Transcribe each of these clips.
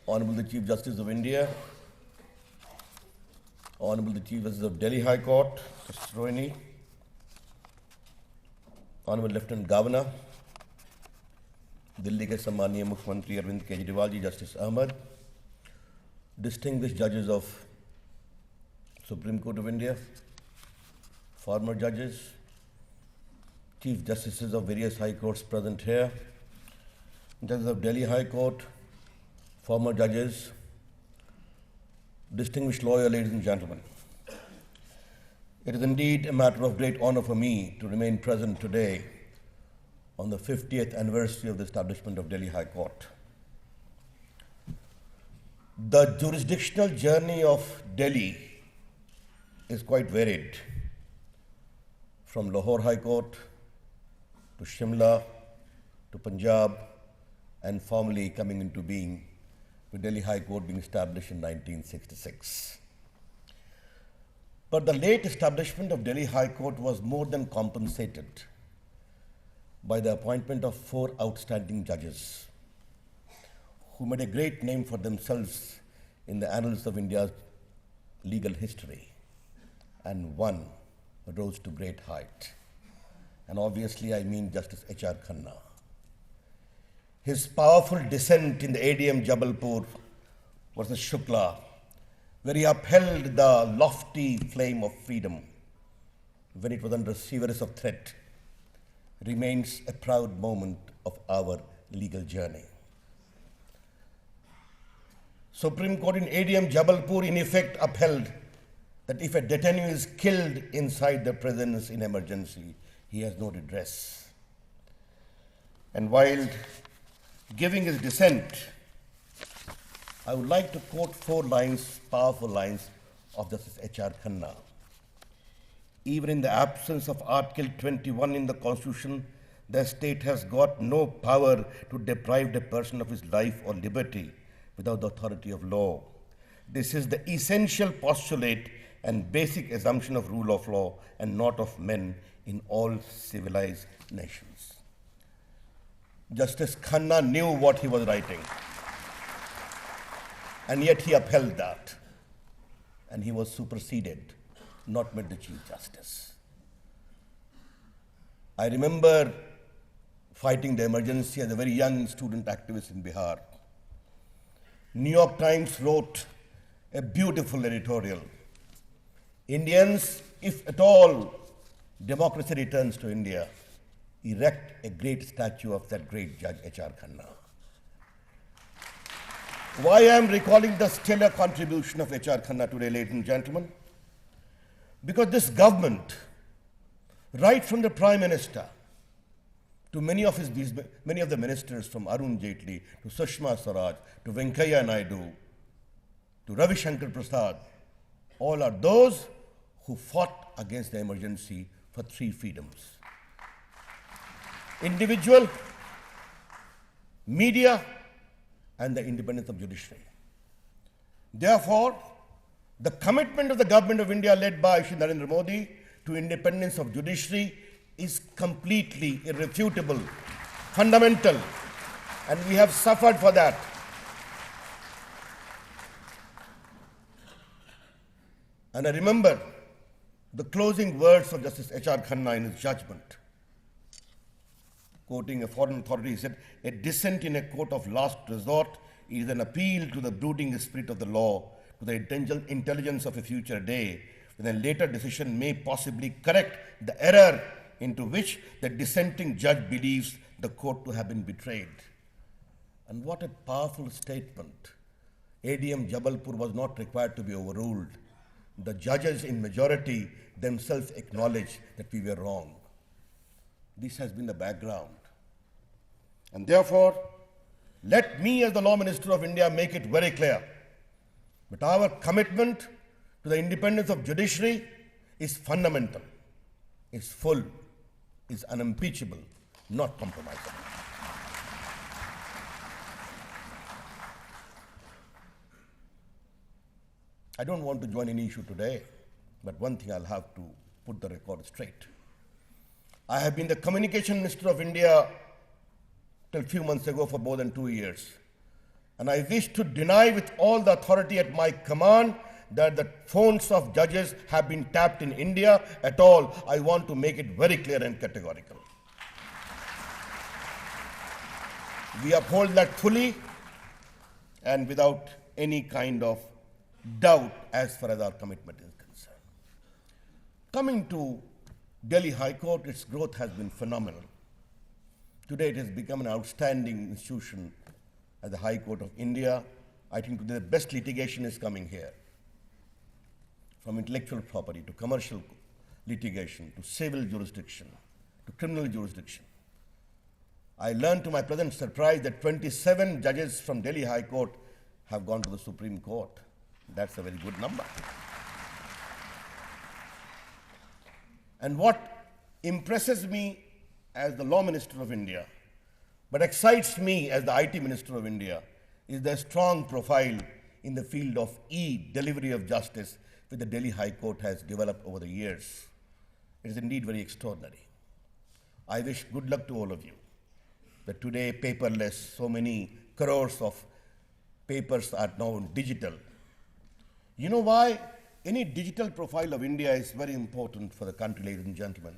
Honorable the Chief Justice of India, Honorable the Chief Justice of Delhi High Court, Justice Rohini, Honorable Lieutenant Governor, Delhi के सम्मानीय मुख्यमंत्री Arvind Kejriwal ji, Justice Ahmed, distinguished judges of Supreme Court of India, former judges, Chief Justices of various High Courts present here, Judges of Delhi High Court, former judges, distinguished lawyers, ladies and gentlemen. It is indeed a matter of great honor for me to remain present today on the 50th anniversary of the establishment of Delhi High Court. The jurisdictional journey of Delhi is quite varied, from Lahore High Court to Shimla to Punjab, and formally coming into being with Delhi High Court being established in 1966. But the late establishment of Delhi High Court was more than compensated by the appointment of 4 outstanding judges who made a great name for themselves in the annals of India's legal history, and one rose to great height. And obviously I mean Justice H.R. Khanna. His powerful dissent in the ADM Jabalpur versus Shukla, where he upheld the lofty flame of freedom when it was under severest of threat, remains a proud moment of our legal journey. Supreme Court in ADM Jabalpur in effect upheld that if a detainee is killed inside the prisons in emergency, he has no redress. And while giving his dissent, I would like to quote 4 lines, powerful lines of Justice H.R. Khanna. Even in the absence of Article 21 in the Constitution, the state has got no power to deprive a person of his life or liberty without the authority of law. This is the essential postulate and basic assumption of rule of law and not of men in all civilized nations. Justice Khanna knew what he was writing, and yet he upheld that, and he was superseded, not made the Chief Justice. I remember fighting the emergency as a very young student activist in Bihar. New York Times wrote a beautiful editorial. Indians, if at all democracy returns to India, erect a great statue of that great Judge H.R. Khanna. Why I am recalling the stellar contribution of H.R. Khanna today, ladies and gentlemen? Because this government, right from the Prime Minister to many of the ministers, from Arun Jaitley to Sushma Swaraj to Venkaiah Naidu to Ravi Shankar Prasad, all are those who fought against the emergency for 3 freedoms: individual, media, and the independence of judiciary. Therefore, the commitment of the government of India led by Shri Narendra Modi to independence of judiciary is completely irrefutable, fundamental, and we have suffered for that. And I remember the closing words of Justice H.R. Khanna in his judgment. Quoting a foreign authority, he said, "A dissent in a court of last resort is an appeal to the brooding spirit of the law, to the intelligence of a future day, when a later decision may possibly correct the error into which the dissenting judge believes the court to have been betrayed." And what a powerful statement. ADM Jabalpur was not required to be overruled. The judges in majority themselves acknowledged that we were wrong. This has been the background. And therefore, let me as the Law Minister of India make it very clear that our commitment to the independence of judiciary is fundamental, is full, is unimpeachable, not compromisable. I don't want to join any issue today, but one thing I'll have to put the record straight. I have been the Communication Minister of India till a few months ago for more than 2 years. And I wish to deny with all the authority at my command that the phones of judges have been tapped in India at all. I want to make it very clear and categorical. We uphold that fully and without any kind of doubt as far as our commitment is concerned. Coming to Delhi High Court, its growth has been phenomenal. Today it has become an outstanding institution as the High Court of India. I think today the best litigation is coming here. From intellectual property to commercial litigation to civil jurisdiction to criminal jurisdiction. I learned to my pleasant surprise that 27 judges from Delhi High Court have gone to the Supreme Court. That's a very good number. And what impresses me as the Law Minister of India, but excites me as the IT Minister of India, is the strong profile in the field of e-delivery of justice which the Delhi High Court has developed over the years. It is indeed very extraordinary. I wish good luck to all of you. That today, paperless, so many crores of papers are now digital. You know why? Any digital profile of India is very important for the country, ladies and gentlemen.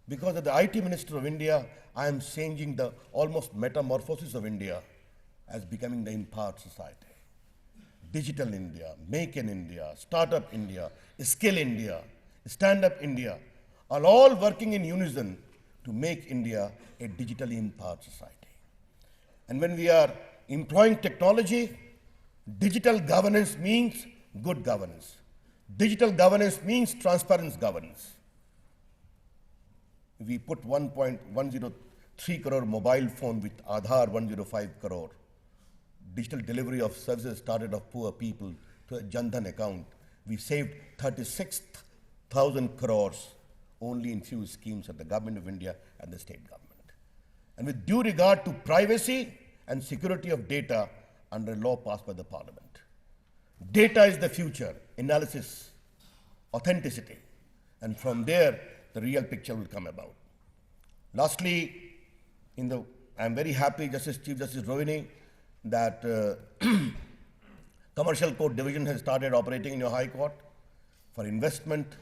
Because as the IT Minister of India, I am changing the almost metamorphosis of India as becoming the empowered society. Digital India, Make in India, Startup India, Skill India, Stand Up India are all working in unison to make India a digitally empowered society. And when we are employing technology, digital governance means good governance. Digital governance means transparent governance. We put 1.103 crore mobile phone with Aadhaar 105 crore. Digital delivery of services started of poor people to a Jan Dhan account. We saved 36,000 crores only in few schemes of the Government of India and the state government. And with due regard to privacy and security of data under a law passed by the Parliament. Data is the future, analysis, authenticity, and from there the real picture will come about. Lastly, I'm very happy, Chief Justice Rohini, that Commercial Court Division has started operating in your High Court. For investment,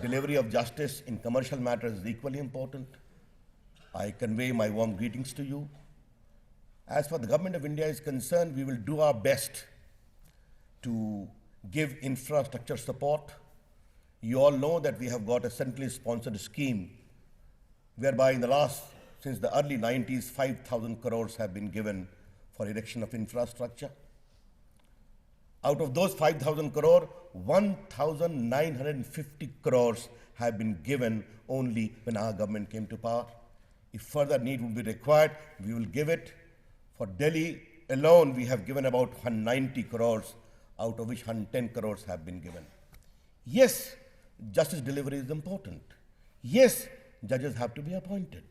delivery of justice in commercial matters is equally important. I convey my warm greetings to you. As far as the Government of India is concerned, we will do our best to give infrastructure support. You all know that we have got a centrally sponsored scheme whereby since the early 90s, 5,000 crores have been given for erection of infrastructure. Out of those 5,000 crore, 1,950 crores have been given only when our government came to power. If further need would be required, we will give it. For Delhi alone, we have given about 190 crores, out of which 110 crores have been given. Yes, justice delivery is important. Yes, judges have to be appointed.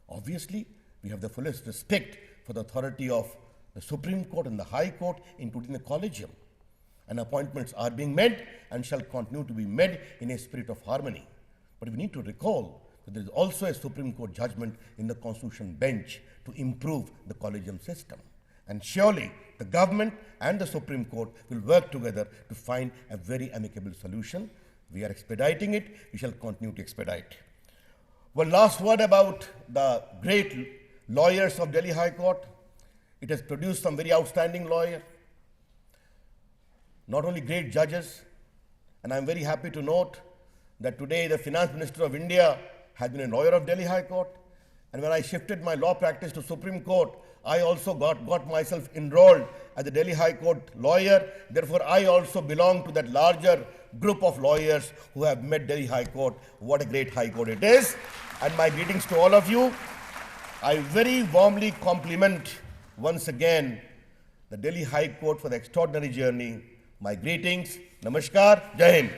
Obviously, we have the fullest respect for the authority of the Supreme Court and the High Court, including the Collegium. And appointments are being made and shall continue to be made in a spirit of harmony. But we need to recall that there is also a Supreme Court judgment in the Constitution bench to improve the Collegium system. And surely the government and the Supreme Court will work together to find a very amicable solution. We are expediting it. We shall continue to expedite. One last word about the great lawyers of Delhi High Court. It has produced some very outstanding lawyers. Not only great judges, and I'm very happy to note that today the Finance Minister of India has been a lawyer of Delhi High Court. And when I shifted my law practice to Supreme Court, I also got myself enrolled as a Delhi High Court lawyer. Therefore, I also belong to that larger group of lawyers who have met Delhi High Court. What a great High Court it is. And my greetings to all of you. I very warmly compliment once again the Delhi High Court for the extraordinary journey. My greetings. Namaskar. Jai Hind.